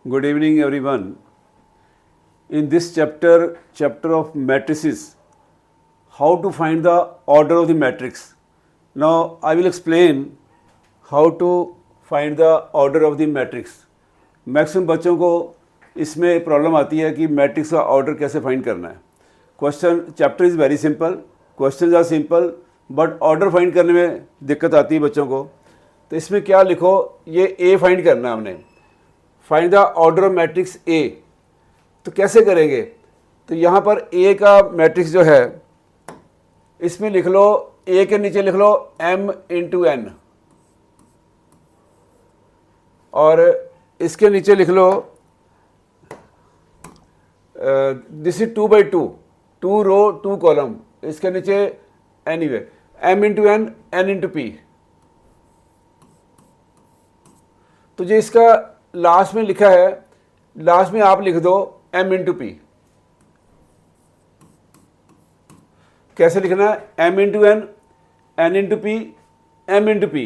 Good evening, everyone. In this chapter of matrices, how to find the order of the matrix. Now, I will explain how to find the order of the matrix. Maximum बच्चों को इसमें problem आती है कि matrix का order कैसे find करना है. Question chapter is very simple, question are simple, but order find करने में दिक्कत आती है बच्चों को. तो इसमें क्या लिखो, ये ए फाइंड करना है हमने. Find the order of matrix A. तो कैसे करेंगे? तो यहाँ पर ए का मैट्रिक्स जो है इसमें लिख लो, ए के नीचे लिख लो m इंटू एन, और इसके नीचे लिख लो दिस इज 2/2, 2 रो 2 कॉलम. इसके नीचे anyway m into N, n into P. तो जो इसका लास्ट में लिखा है, लास्ट में आप लिख दो m इंटू पी. कैसे लिखना है? m into N, n into P, m into P.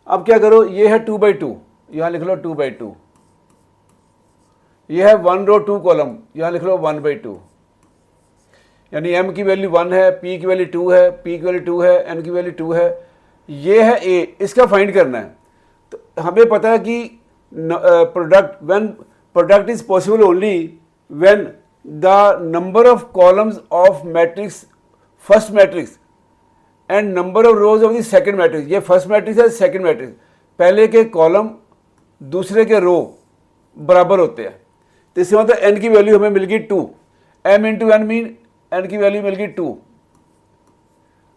अब क्या करो, ये है 2/2, यहाँ लिख लो 2/2. ये है 1 रो 2 कॉलम, यहाँ लिख लो 1/2. यानी m की वैल्यू 1 है, p की वैल्यू 2 है, p की वैल्यू 2 है, n की वैल्यू 2 है. ये है a, इसका फाइंड करना है. तो हमें पता है कि product is possible only when the number of columns of matrix first matrix and number of rose of the second matrix. ये फर्स्ट मैट्रिक्स है, सेकंड मैट्रिक्स. पहले के कॉलम दूसरे के रो बराबर होते हैं. तो इससे मतलब n की वैल्यू हमें मिल गई 2. m into N mean n की वैल्यू मिल गई 2.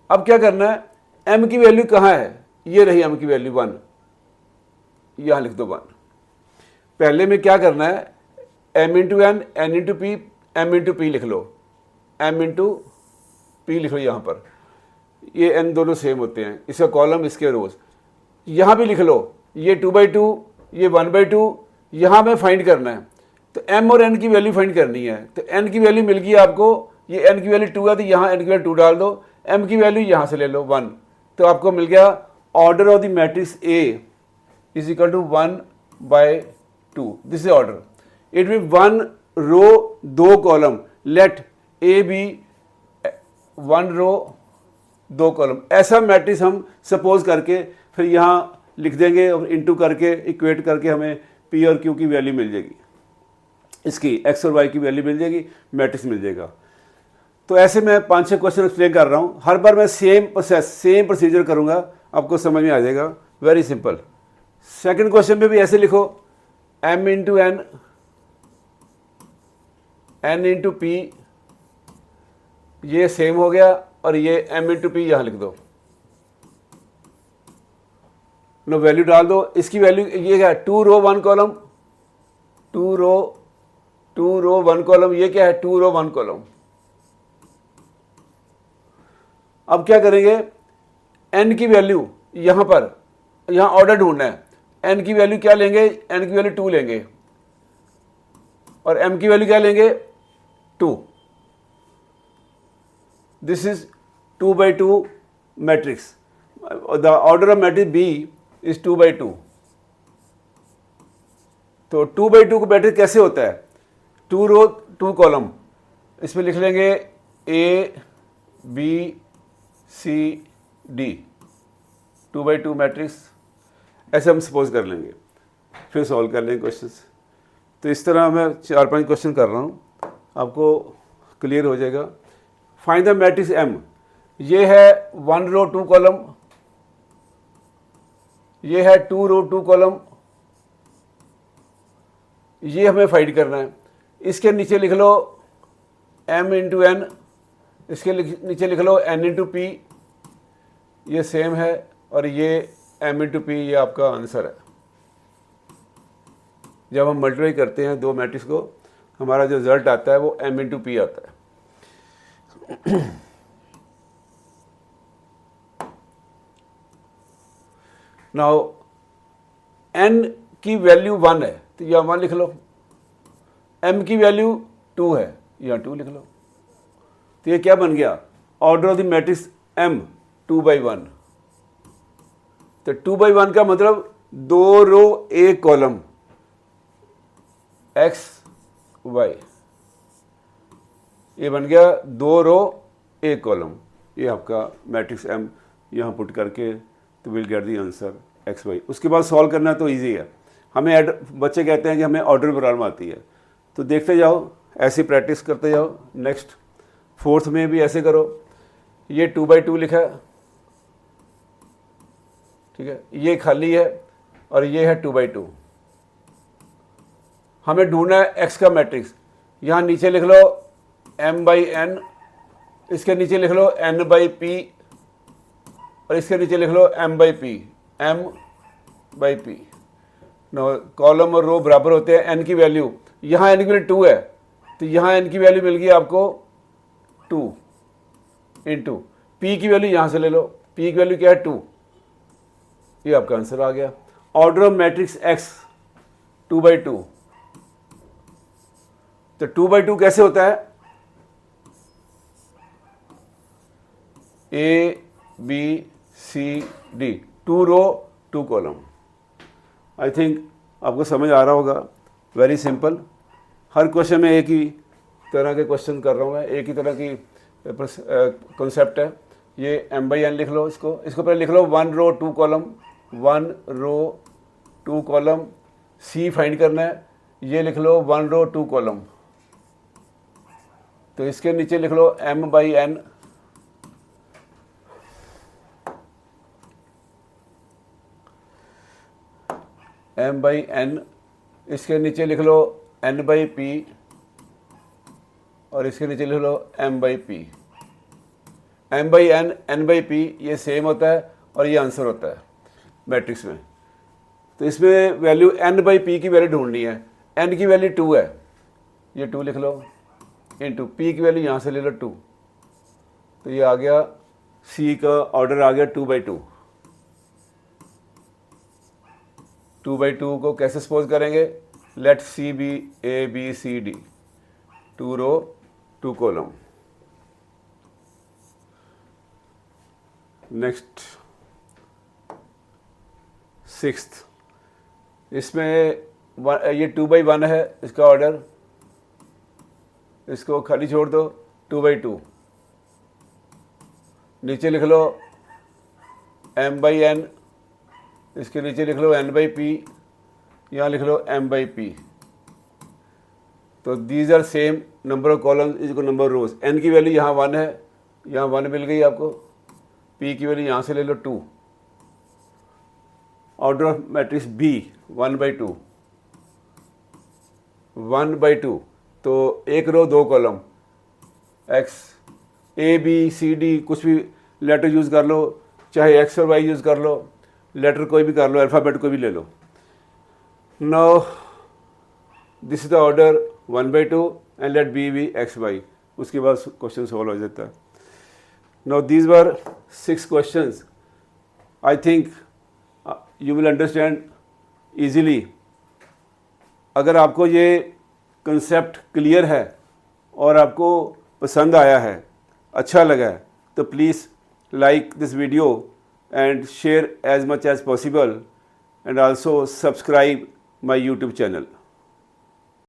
अब क्या करना है, m की वैल्यू कहाँ है? ये रही m की वैल्यू 1, यहाँ लिख दो 1. पहले में क्या करना है, m into N, n into P, m into P लिख लो, m इंटू पी लिख लो यहाँ पर. ये n दोनों सेम होते हैं, इसका कॉलम इसके रोज. यहाँ भी लिख लो, ये 2/2, ये 1/2. यहाँ में फाइंड करना है. तो m और n की वैल्यू फाइंड करनी है. तो n की वैल्यू मिल गई आपको, ये n की वैल्यू 2 है, तो यहाँ n की वैल्यू 2 डाल दो. m की वैल्यू यहाँ से ले लो 1. तो आपको मिल गया order of the matrix A is equal to 1/2. This is order. It will 1 row 2 column. Let A B 1 row 2 column. ऐसा मैट्रिक्स हम सपोज करके फिर यहाँ लिख देंगे और इंटू करके इक्वेट करके हमें P और Q की वैल्यू मिल जाएगी, इसकी x और y की वैल्यू मिल जाएगी, मैट्रिक्स मिल जाएगा. तो ऐसे मैं 5-6 क्वेश्चन एक्सप्लेन कर रहा हूँ. हर बार मैं सेम प्रोसेस, सेम प्रोसीजर करूँगा, आपको समझ में आ जाएगा. Very simple. सेकंड क्वेश्चन में भी ऐसे लिखो, m into N, n into P, ये सेम हो गया, और ये m इंटू पी यहाँ लिख दो. लो वैल्यू डाल दो. इसकी वैल्यू ये है 2 रो 1 कॉलम, 2 रो 1 कॉलम. ये क्या है? 2 रो 1 कॉलम. अब क्या करेंगे, n की वैल्यू यहाँ पर, यहाँ ऑर्डर ढूंढना है. n की वैल्यू क्या लेंगे? n की वैल्यू 2 लेंगे, और m की वैल्यू क्या लेंगे? 2. This is 2/2 matrix. The order of matrix B is 2/2. तो 2/2 का मैट्रिक्स कैसे होता है? 2 रो 2 कॉलम. इसमें लिख लेंगे A B C D, 2/2 matrix. ऐसे हम सपोज कर लेंगे, फिर सॉल्व कर लेंगे क्वेश्चंस. तो इस तरह मैं 4-5 क्वेश्चन कर रहा हूँ, आपको क्लियर हो जाएगा. Find the matrix M. ये है 1 रो 2 कॉलम, ये है 2 रो 2 कॉलम. ये हमें फाइंड करना है. इसके नीचे लिख लो m इंटू एन, इसके नीचे लिख लो n इंटू पी, ये सेम है, और ये m इंटू पी, ये आपका आंसर है. जब हम मल्टीप्लाई करते हैं दो मैट्रिक्स को, हमारा जो रिजल्ट आता है वो m इंटू पी आता है. नाउ n की वैल्यू 1 है, तो यहाँ 1 लिख लो. m की वैल्यू 2 है, यहाँ 2 लिख लो. तो ये क्या बन गया? Order of the matrix m 2/1. तो 2/1 का मतलब 2 रो 1 कॉलम. एक्स वाई, ये बन गया 2 रो 1 कॉलम। ये आपका मैट्रिक्स M यहाँ पुट करके तो will get the answer X Y. उसके बाद सॉल्व करना तो इजी है। हमें बच्चे कहते हैं कि हमें ऑर्डर प्रॉब्लम आती है, तो देखते जाओ, ऐसी प्रैक्टिस करते जाओ। नेक्स्ट 4th में भी ऐसे करो। ये 2/2 लिखा है, ठीक है, ये खाली है और ये है 2/2। हमें ढूंढना है एक्स का मैट्रिक्स। यहाँ नीचे लिख लो M/N, इसके नीचे लिख लो N/P और इसके नीचे लिख लो M/P, M/P। नो, कॉलम और रो बराबर होते हैं। n की वैल्यू, यहाँ n की वैल्यू 2 है, तो यहाँ n की वैल्यू मिल गई आपको 2 इंटू p की वैल्यू यहाँ से ले लो, p की वैल्यू क्या है 2। ये आपका आंसर आ गया। Order of matrix x 2/2। तो 2/2 कैसे होता है? A B C D, 2 row 2 column. I think आपको समझ आ रहा होगा। Very simple. हर क्वेश्चन में एक ही तरह के क्वेश्चन कर रहा हूँ मैं, एक ही तरह की कॉन्सेप्ट है। ये M/N लिख लो, इसको पहले लिख लो 1 row 2 column, 1 row 2 column. C find करना है, ये लिख लो 1 रो 2 कॉलम। तो इसके नीचे लिख लो M/N, M/N, इसके नीचे लिख लो N/P और इसके नीचे लिख लो M/P। M/N, N/P ये सेम होता है और ये आंसर होता है मैट्रिक्स में। तो इसमें वैल्यू N/P की वैल्यू ढूंढनी है। N की वैल्यू 2 है, ये 2 लिख लो, इंटू P की वैल्यू यहाँ से ले लो 2। तो ये आ गया, C का ऑर्डर आ गया 2/2। 2/2 को कैसे सपोज करेंगे? Late C B ABCD, 2 row 2 column. Next 6th, इसमें ये 2/1 है इसका ऑर्डर, इसको खाली छोड़ दो 2/2। नीचे लिख लो M/N, इसके नीचे लिख लो N/P, यहाँ लिख लो M/P। तो these are same number of column is equal number of rows. N की वैल्यू यहाँ 1 है, यहाँ 1 मिल गई आपको। P की वैल्यू यहाँ से ले लो 2। Order of matrix B 1/2, 1/2। तो 1 रो 2 कॉलम, X ABCD कुछ भी लेटर यूज़ कर लो, चाहे X और Y यूज़ कर लो, लेटर कोई भी कर लो, अल्फ़ाबेट कोई भी ले लो। Now this is the order 1/2 and let B be XY। उसके बाद क्वेश्चन सॉल्व हो जाता है। Now these were 6 questions. I think you will understand easily. अगर आपको ये कंसेप्ट क्लियर है और आपको पसंद आया है, अच्छा लगा है, तो please like this video and share as much as possible and also subscribe my YouTube channel.